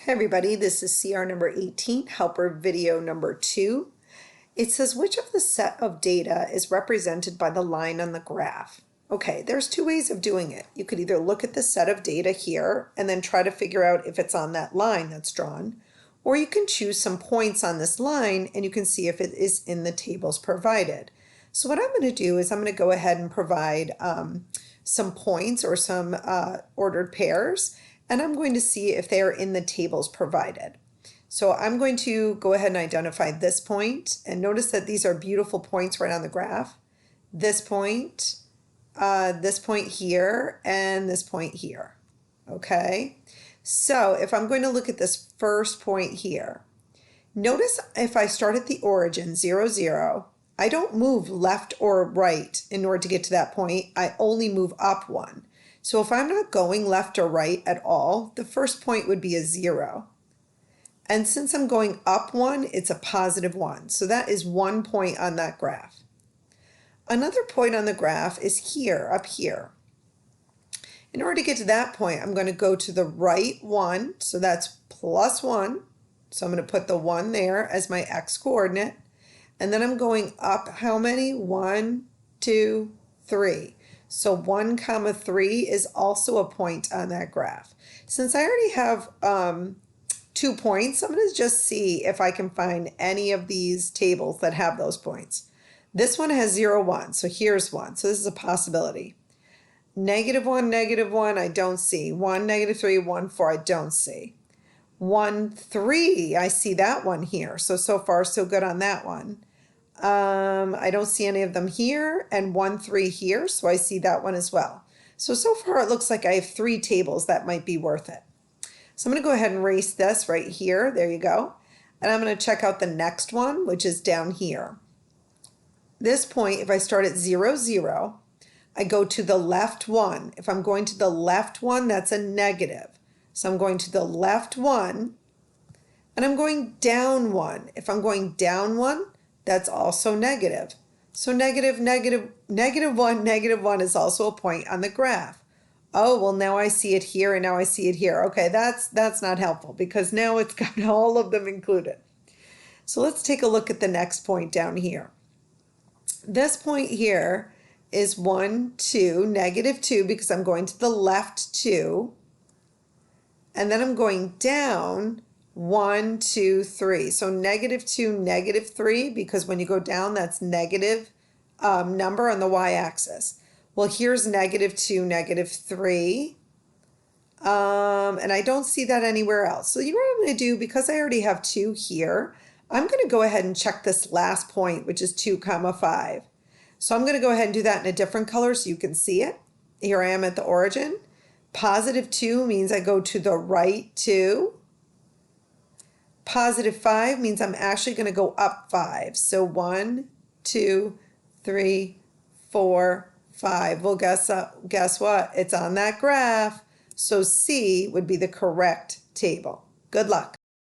Hey everybody, this is CR number 18, helper video number 2. It says which of the set of data is represented by the line on the graph? Okay, there's two ways of doing it. You could either look at the set of data here and then try to figure out if it's on that line that's drawn, or you can choose some points on this line and you can see if it is in the tables provided. So what I'm going to do is I'm going to go ahead and provide some points or some ordered pairs, and I'm going to see if they are in the tables provided. So I'm going to go ahead and identify this point, and notice that these are beautiful points right on the graph. This point here, and this point here. Okay, so if I'm going to look at this first point here, notice if I start at the origin 0, 0, I don't move left or right in order to get to that point. I only move up 1. So if I'm not going left or right at all, the first point would be a 0. And since I'm going up 1, it's a positive 1. So that is 1 point on that graph. Another point on the graph is here, up here. In order to get to that point, I'm going to go to the right 1. So that's plus 1. So I'm going to put the 1 there as my x coordinate. And then I'm going up how many? 1, 2, 3. So 1, 3 is also a point on that graph. Since I already have 2 points, I'm going to just see if I can find any of these tables that have those points. This one has 0, 1, so here's 1. So this is a possibility. -1, -1, I don't see. 1, -3, 1, 4, I don't see. 1, 3, I see that one here. So far, so good on that one. I don't see any of them here, and 1, 3 here, so I see that one as well. So far it looks like I have 3 tables that might be worth it. So I'm going to go ahead and erase this right here. There you go. And I'm going to check out the next one, which is down here. This point, if I start at 0, 0, I go to the left 1. If I'm going to the left 1, that's a negative. So I'm going to the left 1, and I'm going down 1. If I'm going down 1, that's also negative. So negative 1, -1 is also a point on the graph. Oh, well, now I see it here and now I see it here. Okay, that's not helpful because now it's got all of them included. So let's take a look at the next point down here. This point here is 1, 2, -2 because I'm going to the left 2. And then I'm going down 1, 2, 3. So -2, -3, because when you go down, that's negative number on the y-axis. Well, here's -2, -3. And I don't see that anywhere else. So you know what I'm going to do? Because I already have 2 here, I'm going to go ahead and check this last point, which is 2, 5. So I'm going to go ahead and do that in a different color so you can see it. Here I am at the origin. +2 means I go to the right 2. +5 means I'm actually going to go up 5. So 1, 2, 3, 4, 5. Well, guess what? It's on that graph. So C would be the correct table. Good luck.